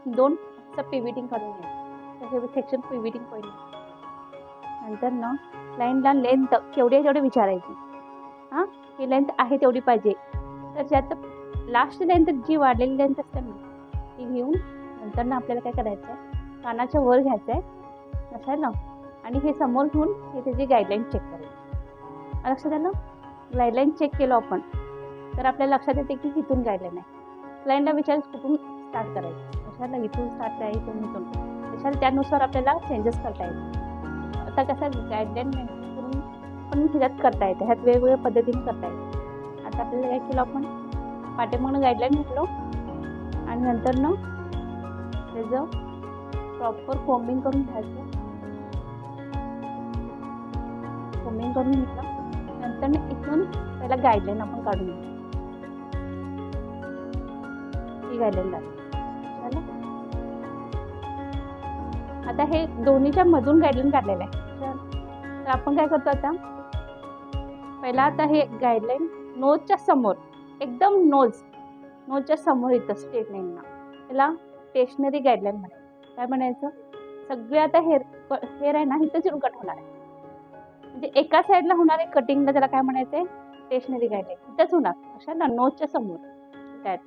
2 पिव्हिटिंग काढून घ्यायचं. तर हे सेक्शन पिव्हिटिंग पॉईंट. नंतर ना क्लायंटला लेंथ केवढी आहे तेवढी विचारायची. हां, ही लेंथ आहे तेवढी पाहिजे. तर ज्यात लास्ट लेंथ जी वाढलेली लेंथ असते ना ती घेऊन नंतर ना आपल्याला काय करायचं आहे, कानाच्या वर घ्यायचं आहे असं ना, आणि हे समोर घेऊन हे त्याची गाईडलाईन चेक करायची. लक्षात आलं? गाईडलाईन चेक केलं आपण तर आपल्याला लक्षात येते की इथून गाईडलाईन आहे. क्लायंटला विचारायचं कुठून स्टार्ट करायचं, कशाला इथून स्टार्ट आहे, इथून कशाला, त्यानुसार आपल्याला चेंजेस करता येते. आता कसं गाईडलाईन करून पण ह्याच्यात करता येते, ह्यात वेगवेगळ्या पद्धतीने करता येते. आता आपल्याला काय केलं, आपण पाठीमागून गाईडलाईन घेतलो आणि नंतर ना त्याचं प्रॉपर कोम्बिंग करून घ्यायचं. कोम्बिंग करून घेतलं नंतर ना इथून पहिला गाईडलाईन आपण काढून घेऊ. ही गाईडलाईन काढली. आता हे दोन्हीच्या मधून गाईडलाईन काढलेलं आहे. तर आपण काय करतो आता, पहिला आता हे गाईडलाईन नोजच्या समोर, एकदम नोजच्या समोर इथं स्ट्रेट लाईनला त्याला स्टेशनरी गाईडलाईन म्हणायचं. काय म्हणायचं, सगळे आता हेअर आहे ना इथंच येऊन कट होणार आहे. म्हणजे एका साईडला होणार आहे कटिंगला, त्याला काय म्हणायचं आहे, स्टेशनरी गाईडलाईन इथंच होणार. अशा ना नोजच्या समोर काय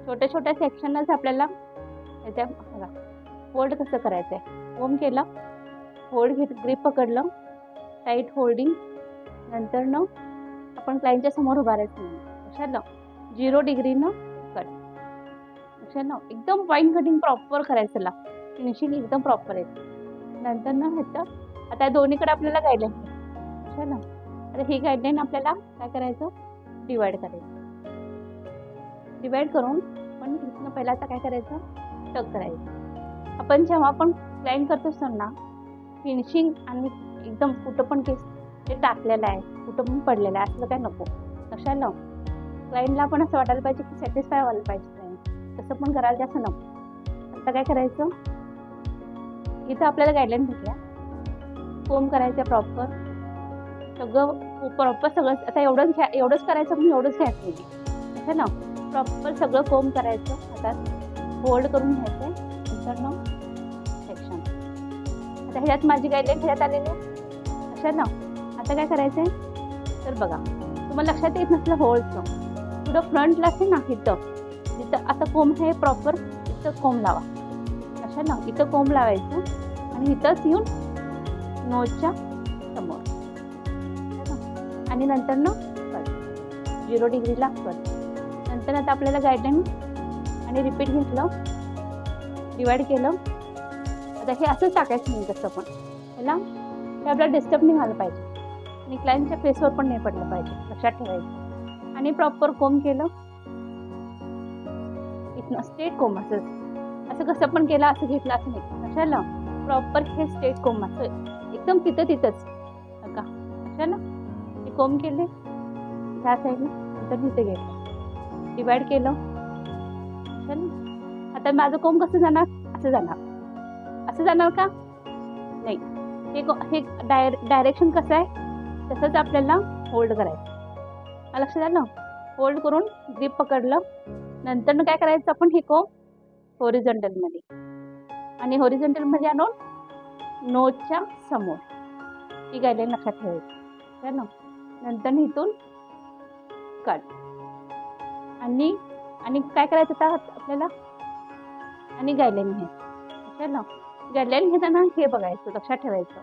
छोट्या छोट्या सेक्शनच आपल्याला याच्या होल्ड कसं करायचं आहे. कोम केला, होल्ड घेत, ग्रीप पकडलं, टाईट होल्डिंग, नंतर न आपण क्लायंटच्या समोर उभारायचं नाही. लक्षात 0 डिग्रीनं कट. लक्षात ना, एकदम फाईन कटिंग प्रॉपर करायचं, ला फिनिशिंग एकदम प्रॉपर आहे. नंतर ना ह्याचं आता दोन्हीकडे आपल्याला गाईडलाईन आहे. लक्षात ना, आता ही गाईडलाईन आपल्याला काय करायचं, डिवाइड करायचं. डिवाइड करून पण इथनं पहिला आता काय करायचं, टक करायचं. आपण जेव्हा आपण क्लायंट करतो असतो ना, फिनिशिंग आणि एकदम कुठं पण केस ते टाकलेलं आहे, कुठं पण पडलेलं आहे असलं काय नको. लक्षात ना, क्लायंटला पण असं वाटायला पाहिजे की सॅटिस्फाय व्हायला पाहिजे क्लायंट, तसं पण करायला असं नको. आता काय करायचं, इथं आपल्याला गाईडलाईन भेटल्या, कोम करायचं प्रॉपर, सगळं प्रॉपर सगळं. आता एवढंच करायचं पण एवढंच घ्यायचं नाही. लक्षात ना, प्रॉपर सगळं कोम करायचं. आता होल्ड करून घ्यायचं, नंतर ना सेक्शन. आता ह्याच्यात माझी गाईडलाईन ह्याच्यात आलेली आहे. लक्षात ना, आता काय करायचं आहे, तर बघा तुम्हाला लक्षात येत नसलं होल्डचं, पुढं फ्रंटला असेल ना जिथं आता कोंब आहे प्रॉपर इथं कोंब लावा. लक्षात ना, इथं कोंब लावायचं आणि इथंच येऊन नोजच्या समोर आणि नंतर ना कट 0 डिग्रीला कट. नंतर आता आपल्याला गाईडलाईन आणि रिपीट घेतलं, डिवाइड केलं. आता हे असंच टाकायचं नाही, कसं पण त्याला हे आपल्याला डिस्टर्ब नाही व्हायला पाहिजे आणि क्लायंटच्या फेसवर पण नाही पडलं पाहिजे. लक्षात ठेवायचं. आणि प्रॉपर कोम केलं, इथनं स्ट्रेट कोम असं कसं पण केलं, असं घेतलं असं नाही. लक्षात ना, प्रॉपर हे स्ट्रेट कोम असं एकदम तिथंच बघा. लक्षात ना, हे कोम केले ह्या साईडला, नंतर तिथे घेतलं, डिवाइड केलं. आता माझं कोम कसं जाणार, असं जाणार का नाही, हे डायरेक्शन कसं आहे तसंच आपल्याला होल्ड करायचं. लक्षात आलं, होल्ड करून ग्रीप पकडलं. नंतर काय करायचं, आपण हे कोम होरिझॉन्टलमध्ये आणि होरिझॉन्टलमध्ये आणून नोजच्या समोर ही गाईडलाईन लक्षात ठेवायची ना. नंतर इथून कट आणि काय करायचं आता आपल्याला, आणि गाईडलाईन घ्यायची ना. गाईडलाईन घेताना हे बघायचं, लक्षात ठेवायचं,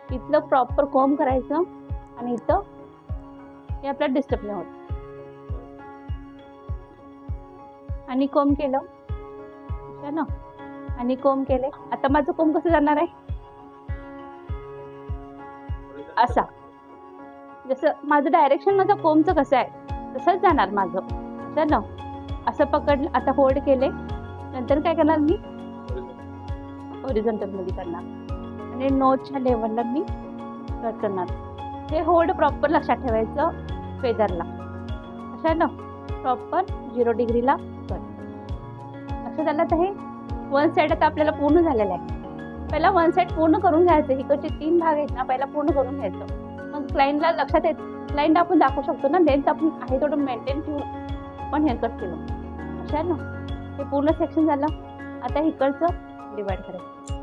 इथलं प्रॉपर कोम करायचं आणि इथं हे आपल्याला डिस्टर्ब नाही होत. आणि कोम केलं ना, आणि कोम केले. आता माझं कोम कसं जाणार आहे, असा, जसं माझं डायरेक्शन माझं कोमचं कसं आहे तसंच जाणार माझं ना. असं पकडलं, आता होल्ड केले, नंतर काय करणार मी होरिझॉन्टलमध्ये करणार आणि नोजच्या लेवलला मी कट करणार. हे होल्ड प्रॉपर लक्षात ठेवायचं फेदरला. लक्षात ना, प्रॉपर 0 डिग्रीला कट. लक्षात आलं. तर हे 1 साईड आता आपल्याला पूर्ण झालेलं आहे. पहिला 1 साईड पूर्ण करून घ्यायचं, इकडचे 3 भाग आहेत ना पहिला पूर्ण करून घ्यायचं. मग क्लायंटला लक्षात येत, क्लायंटला आपण दाखवू शकतो ना, लेंथ आपण आहे थोडं मेंटेन ठेवून पण हेअर कट केलं. लक्षात ना, हे पूर्ण सेक्शन झालं. आता इकडचं डिवाइड करायचं,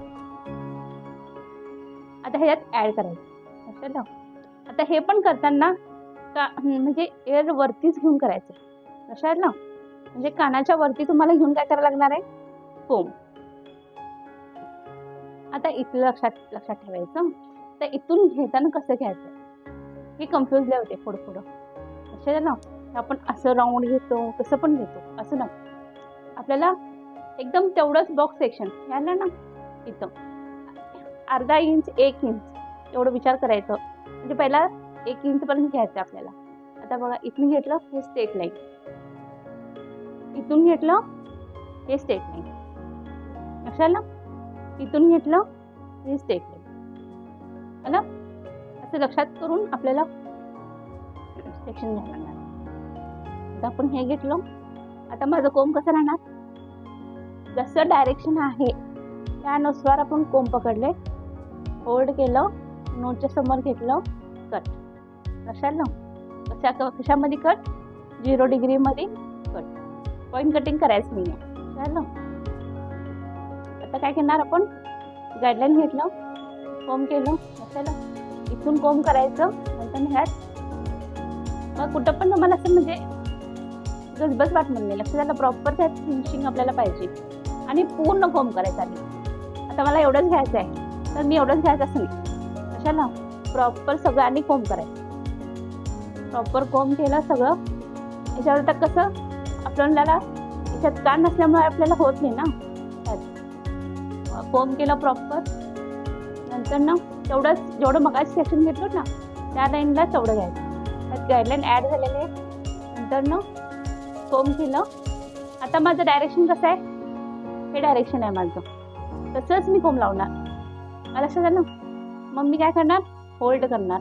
आता ह्याच्यात ऍड करायचं, लक्षात ठेवा. आता हे पण करताना म्हणजे एअर वरतीच घेऊन करायचं, लक्षात ना. म्हणजे कानाच्या वरती तुम्हाला घेऊन काय करायला लागणार आहे, कोंब. आता इथलं लक्षात ठेवायचं. तर इथून घेताना कसं घ्यायचं हे कन्फ्युज लय होते पुढं, लक्षात ना. आपण असं राऊंड घेतो, कसं पण घेतो, असं ना. आपल्याला एकदम तेवढंच बॉक्स सेक्शन घ्यायला ना, इथं अर्धा इंच 1 इंच एवढं विचार करायचं. म्हणजे पहिला 1 इंच पर्यंत घ्यायचं आपल्याला. आता बघा, इथून घेतलं हे स्ट्रेट लाईन, इथून घेतलं हे स्ट्रेट लाईन, लक्षात ना. इथून घेतलं हे स्ट्रेट लाईन, ना. असं लक्षात करून आपल्याला सेक्शन घ्यायला लागणार. आता आपण हे घेतलं. आता माझं कोंब कसं राहणार, जसं डायरेक्शन आहे त्यानुसार आपण कोंब पकडले, होल्ड केलं, नोटच्या समोर घेतलं, कट, लक्षात ना. कशामध्ये कट, 0 डिग्रीमध्ये कट, पॉईंट कटिंग करायचं नाही आहे, लक्षात ना. आता काय करणार आपण, गाईडलाईन घेतलं, कोंब केलं, लक्षात ना. इथून कोंब करायचं, नंतर ह्यात मग कुठं पण तुम्हाला असं म्हणजे गजबज वाटणार नाही, लक्षात झालं. प्रॉपर त्यात फिनिशिंग आपल्याला पाहिजे आणि पूर्ण कोंब करायचं आहे. आता मला एवढंच घ्यायचं आहे तर मी एवढंच घ्यायचं असं नाही, कशाला, प्रॉपर सगळं आणि कोंब करायचं. प्रॉपर कोंब केलं सगळं. याच्यावर तर कसं आपल्याला याच्यात कान नसल्यामुळे आपल्याला होत नाही ना. कोंब केलं प्रॉपर, नंतर ना तेवढंच जेवढं मगाशी सेक्शन घेतलं ना त्या लाईनला तेवढं घ्यायचं. त्यात गाईडलाईन ॲड झालेले आहे. नंतर ना कोंब केलं. आता माझं डायरेक्शन कसं आहे, हे डायरेक्शन आहे माझं, तसंच मी कोंब लावणार, मला लक्षात झालं. मग मी काय करणार, होल्ड करणार,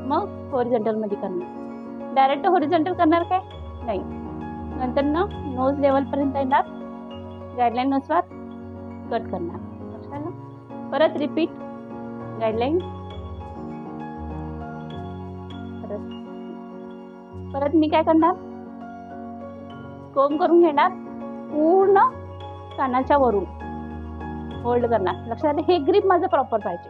मग हॉरिझॉन्टलमध्ये करणार. डायरेक्ट हॉरिझॉन्टल करणार काय नाही. नंतर ना नोज लेवलपर्यंत येणार, गाईडलाईननुसार कट करणार, लक्षात ना. परत रिपीट गाईडलाईन, परत मी काय करणार, कोंब करून घेणार पूर्ण कानाच्या वरून, होल्ड करणार, लक्षात. हे ग्रीप माझं प्रॉपर पाहिजे,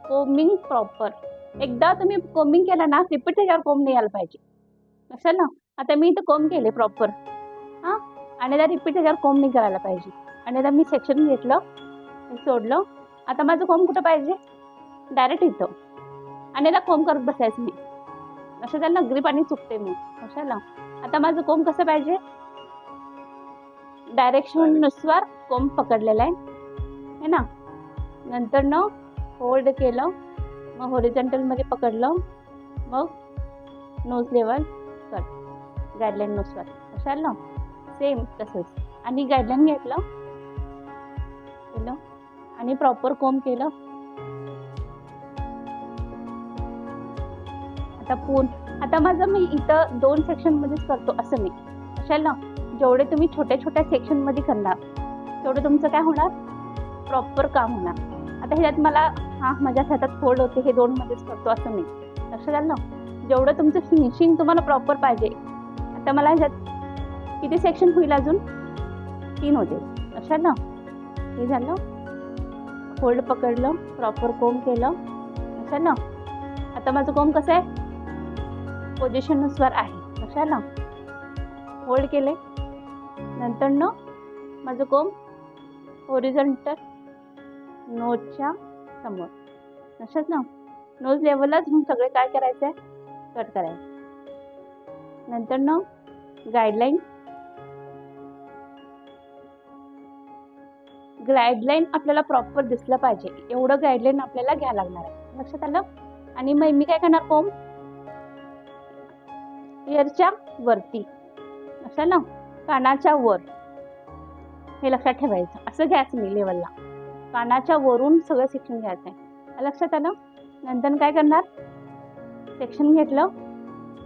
कोम्बिंग प्रॉपर. एकदा तुम्ही कोम्बिंग केलं ना, रिपीट त्याच्यावर कोंब नाही यायला पाहिजे, लक्षात ना. आता मी इथं कोंब केले प्रॉपर, हां, आणि आता रिपीट त्याच्यावर कोंब नाही करायला पाहिजे. आणि आता मी सेक्शन घेतलं, सोडलं. आता माझं कोंब कुठं पाहिजे, डायरेक्ट इथं, आणि आता कोंब करत बसायचं नाही, लक्षात झालं ना. ग्रीप आणि चुकते मी, लक्षात ना. आता माझं कोंब कसं पाहिजे, डायरेक्शननुसार कोंब पकडलेला आहे ना. नंतर न होल्ड केलं, मग हॉरिझॉन्टलमध्ये पकडलं, मग नोज लेवल कट, गाईडलाईननुसार, लक्षात ना. सेम तसंच. आणि गाईडलाईन घेतलं, केलं आणि प्रॉपर कोंब केलं. आता माझं मी इथं 2 सेक्शनमध्येच करतो असं नाही, लक्षात ना. जेवढे तुम्ही छोट्या छोट्या सेक्शनमध्ये करणार तेवढं तुमचं काय होणार, प्रॉपर काम होणार. आता ह्याच्यात मला माझ्या हातात फोल्ड होते, हे 2 मध्येच करतो असं नाही, लक्षात आलं ना. जेवढं तुमचं फिनिशिंग तुम्हाला प्रॉपर पाहिजे. आता मला ह्याच्यात किती सेक्शन होईल, अजून 3 होते, लक्षात ना. हे झालं, फोल्ड पकडलं, प्रॉपर कोंब केलं, लक्षात ना. आता माझं कोंब कसं आहे, पोझिशननुसार आहे, लक्षात ना. होल्ड केले, नंतर न माझं कोंब हॉरिझॉन्टल नोजच्या समोर, लक्षात ना. नोज लेवललाच सगळे काय करायचं आहे, कट करायचं. नंतर न गाईडलाईन, आपल्याला प्रॉपर दिसलं पाहिजे एवढं गाईडलाईन आपल्याला घ्यायला लागणार आहे, लक्षात आलं. आणि मग मी काय करणार, कोंब इयरच्या वरती, लक्षात ना, कानाच्या वर, हे लक्षात ठेवायचं. असं घ्यायचं मी लेवलला, कानाच्या वरून सगळं सेक्शन घ्यायचं आहे, लक्षात आलं. नंतर काय करणार, सेक्शन घेतलं.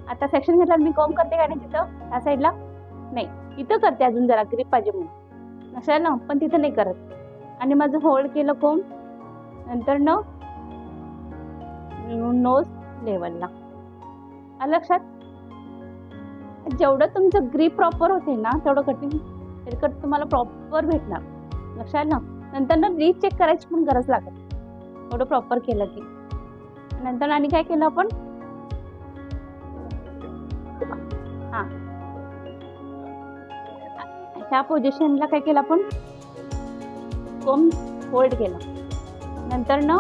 आता सेक्शन घेतलं मी कोंब करते का नाही तिथं, ह्या साईडला नाही, इथं करते अजून जरा ग्रीप पाहिजे म्हणून, लक्षात ना. पण तिथं नाही करत. आणि माझं होल्ड केलं कोंब, नंतर न नोज लेवलला, लक्षात. जेवढं तुमचं ग्रीप प्रॉपर होते ना तेवढं कटिंग हेअरकट तुम्हाला प्रॉपर भेटणार. लक्षात ना. नंतर ना रीचेक करायची पण गरज लागत एवढं प्रॉपर केलं की. नंतर आणि काय केलं आपण, हा ह्या पोझिशनला काय केलं आपण, कोम होल्ड केलं. नंतर ना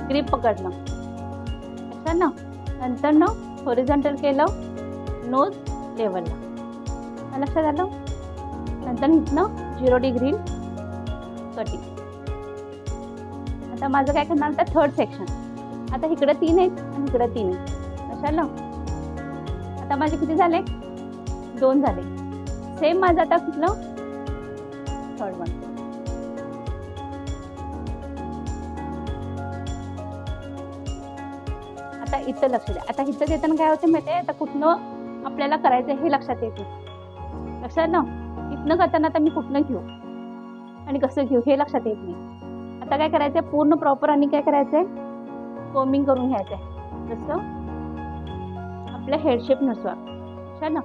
ग्रीप पकडलं. लक्षात ना. नंतर ना हॉरिझॉन्टल केलं नोज लेवलला. लक्षात आलं. नंतर इथनं 0 डिग्री कटिंग. आता माझं काय करणार, आता थर्ड सेक्शन. आता इकडे 3 आहेत आणि इकडे 3 आहेत. लक्षात ना. आता माझे किती झाले, 2 झाले. सेम माझं आता कुठलं, थर्ड वन. आता इथं लक्ष द्या. आता इथं देताना काय होते माहिती आहे, आता कुठनं आपल्याला करायचं हे लक्षात येते. लक्षात ना. इथनं करताना आता मी कुठनं घेऊ आणि कसं घेऊ हे लक्षात येत नाही. आता काय करायचंय, पूर्ण प्रॉपर आणि काय करायचंय, कोमिंग करून घ्यायचंय. जसं आपल्या हेडशेपनुसार. लक्षात ना.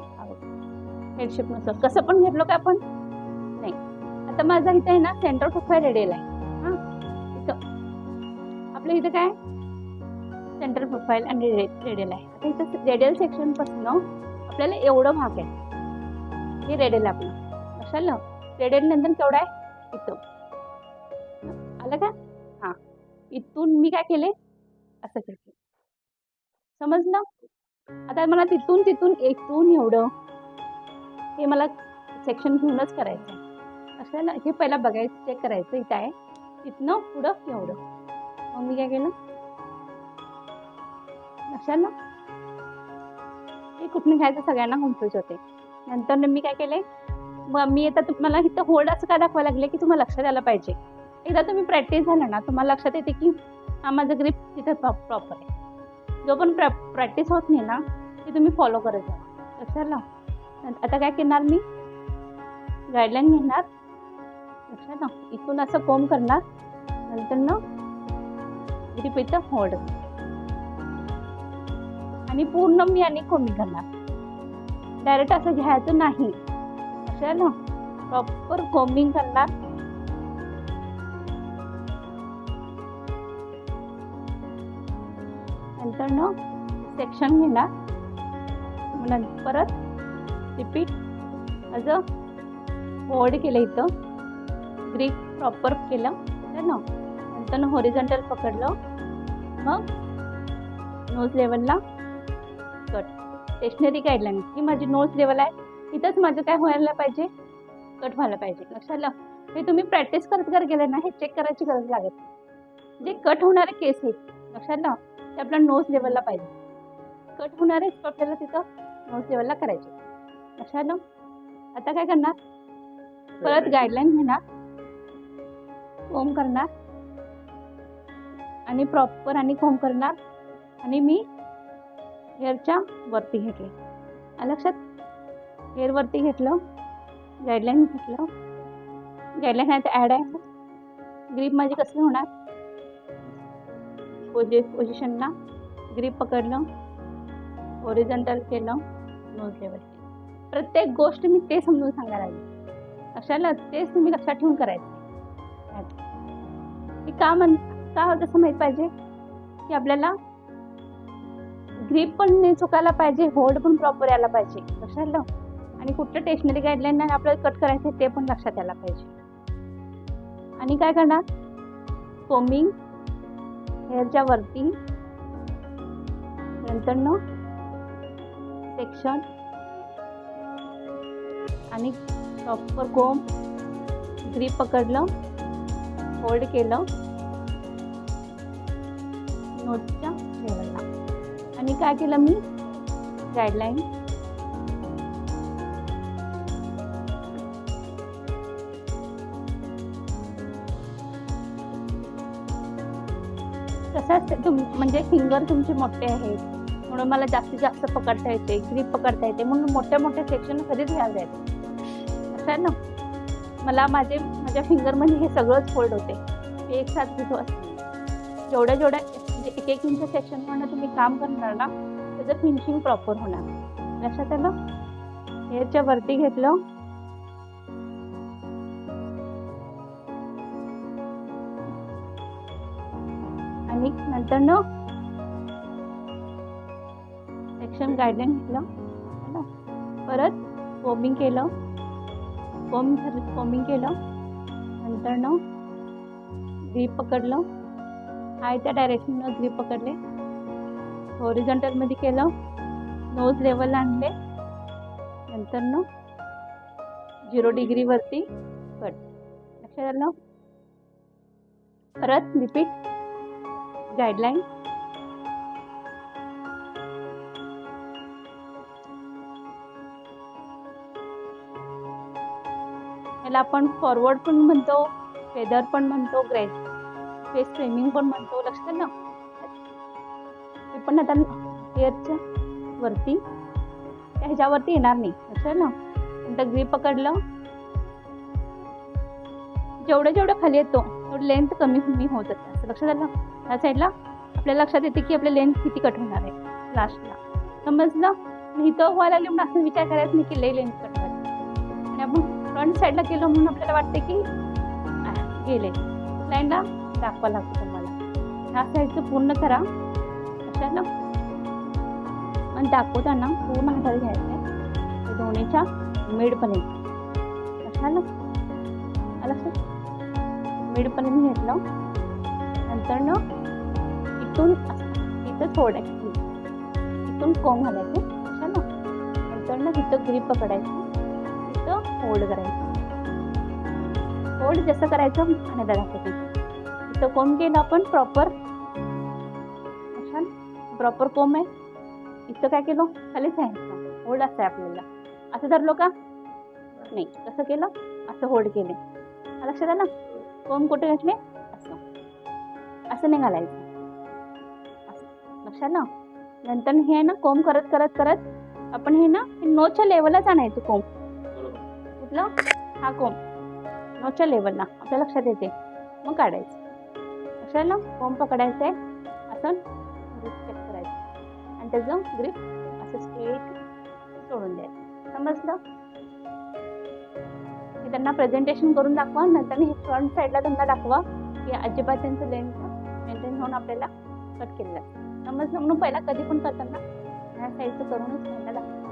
हेडशेपनुसार कसं पण घेतलो काय आपण नाही. आता माझा इथं आहे ना सेंटर प्रोफाईल रेडियल आहे. हां इथं आपल्या इथं काय सेंटर प्रोफाईल आणि रेडियल आहे. आता इथं रेडियल सेक्शनपासून आपल्याला एवढं भाग आहे, हे रेडियल आपलं. लक्षात ना. रेडियल नंतर केवढं आहे, इथं आलं का. हां इथून मी काय केले, असं केलं. समजलं. आता मला तिथून इथून एवढं हे मला सेक्शन घेऊनच करायचं आहे. असं ना. हे पहिला बघायचं, चेक करायचं इथं आहे, तिथनं पुढं एवढं. मग मी काय केलं, लक्षात ना. हे कुठनं घ्यायचं सगळ्यांना कन्फ्यूज होते. नंतर मी काय केले, मग मी आता तुम्हाला इथं होल्ड असं काय दाखवायला लागले की तुम्हाला लक्षात यायला पाहिजे. एकदा तुम्ही प्रॅक्टिस झालं ना तुम्हाला लक्षात येते की हा माझं ग्रिप तिथं प्रॉपर आहे. जो पण प्रॅक्टिस होत नाही ना ती तुम्ही फॉलो करत जा. लक्षात ना. आता काय करणार, मी गाईडलाईन घेणार. लक्षात ना. इथून असं कोम करणार. नंतर ना ग्रिप इथं होल्ड आणि पूर्ण मी आणि कोमिंग करणार. डायरेक्ट असं घ्यायचं नाही. लक्षात ना. प्रॉपर कोमिंग करणार. नंतर ना सेक्शन घेणार. नंतर परत रिपीट असं होल्ड केलं, इथं ग्रीप प्रॉपर केलं ना. नंतर हॉरिझॉन्टल पकडलं. मग नोज लेवलला कट. स्टेशनरी गाईडलाईन ही माझी नोज लेवल आहे, इथंच माझं काय व्हायला पाहिजे, कट व्हायला पाहिजे. लक्षात आलं. हे तुम्ही प्रॅक्टिस करत गेले ना हे चेक करायची गरज लागत. जे कट होणारे केस आहेत लक्षात ना ते आपल्या नोज लेवलला पाहिजे. कट होणारे आपल्याला तिथं नोज लेवलला करायचे. लक्षात ना. आता काय करणार, परत गाईडलाईन घेणार, कोम करणार आणि प्रॉपर आणि कोम करणार आणि मी हेअरच्या वरती घेतले. लक्षात. हेअर वरती घेतलं, गाईडलाईन घेतलं. गाईडलाईन आहे ॲड आहे. ग्रीप माझी कसली होणार, पोझिशनला ग्रीप पकडलं, हॉरिझॉन्टल केलं, नोज लेवल. प्रत्येक गोष्ट मी ते समजून सांगायला लागली. अशाला तेच तुम्ही लक्षात ठेवून करायचं. का जसं माहीत पाहिजे की आपल्याला ग्रीप पण नाही चुकायला पाहिजे, होल्ड पण प्रॉपर यायला पाहिजे. लक्षात आलं. आणि कुठलं स्टेशनरी गाईडलाईन नाही आपल्याला कट करायचं ते पण लक्षात यायला पाहिजे. आणि काय करणार, कोमिंग हेअरच्या वरती, नंतर सेक्शन आणि प्रॉपर कोम, ग्रीप पकडलं, होल्ड केलं नोजच्या लेवलला. आणि काय केलं मी, गाईडलाईन कसं म्हणजे फिंगर तुमचे मोठे आहेत म्हणून मला जास्तीत जास्त पकडता येते, ग्रीप पकडता येते म्हणून मोठ्या मोठ्या सेक्शन कधीच घ्यायला जायचं. असं आहे ना. मला माझ्या फिंगरमध्ये हे सगळंच होल्ड होते, ते एक साथ घेतो असते. जेवढ्या म्हणजे एक इंच सेक्शनवरनं तुम्ही काम करणार ना त्याचं फिनिशिंग प्रॉपर होणार. लक्षात आलं. हेअरच्या वरती घेतलं, आणि नंतर न सेक्शन गाईडलाईन घेतलं ना, परत कोमिंग केलं, कोमिंग केलं, नंतर न ग्रीप पकडलं, हाय त्या डायरेक्शननं ग्रीप पकडले, हॉरिझॉन्टलमध्ये केलं, नोज लेवल आणले, नंतर न 0 डिग्रीवरती कट. लक्षात आलं. परत रिपीट गाईडलाईन. याला आपण फॉरवर्ड पण म्हणतो, फेदर पण म्हणतो, फेस फ्रेमिंग पण म्हणतो. लक्षात ना. हे पण आता हेअरच्या वरती त्या ह्याच्यावरती येणार नाही. लक्षात ना. नंतर ग्रीप पकडलं, जेवढं खाली येतो तेवढं लेंथ कमी होत जाते. असं लक्षात आलं. ह्या साईडला आपल्याला लक्षात येते की आपल्या लेंथ किती कट होणार आहे लास्टला. समजलं. आणि इथं व्हायला लागले म्हणून असं विचार करायचा नाही की लई लेंथ कट करायची. आणि आपण फ्रंट साईडला केलं म्हणून आपल्याला वाटते की गेले. लाईनला दाखवा लागतो तुम्हाला. ह्या साईडचं पूर्ण करा. लक्षात ना. आणि दाखवताना पूर्ण हाताला घ्यायचं आहे दोन्हीच्या मिडपर्यंत. लक्षात ना. लक्षात मिडपर्यंत घेतलं. नंतर न इथं सोडायचं, इथून कोंब घालायचं. लक्षात ना. नंतर न इथं ग्रीप पकडायचं, इथं होल्ड करायचं. होल्ड जसं करायचं आणि दाखवतो. इथं कोंब केलं आपण प्रॉपर. प्रॉपर कोंब आहे. इथं काय केलं खालीच आहे. होल्ड असं आहे आपल्याला. असं धरलो का नाही. कसं केलं असं होल्ड केले. लक्षात आलं. कोंब कुठे घातले असं नाही घालायचं. लक्षात ना. नंतर हे आहे ना कोंब करत करत करत आपण हे ना नोच्या लेवललाच आणायचं. कोंब कुठलं हा कोंब नोच्या लेवलला आपल्या लक्षात येते. मग काढायचं. लक्षात ना. कोंब पकडायचं आहे असं ग्रीप चेक करायचं आणि त्याचं ग्रीप असं स्ट्रेट सोडून द्यायचं. समजलं. की त्यांना प्रेझेंटेशन करून दाखवा. नंतर हे फ्रंट साईडला त्यांना दाखवा की अजिबात त्यांचं लेंथ मेंटेन होऊन आपल्याला कट केलेलं आहे. समजलं. म्हणून पहिला कधी पण करताना ह्या साईडचं करूनच त्यांना दाखवा.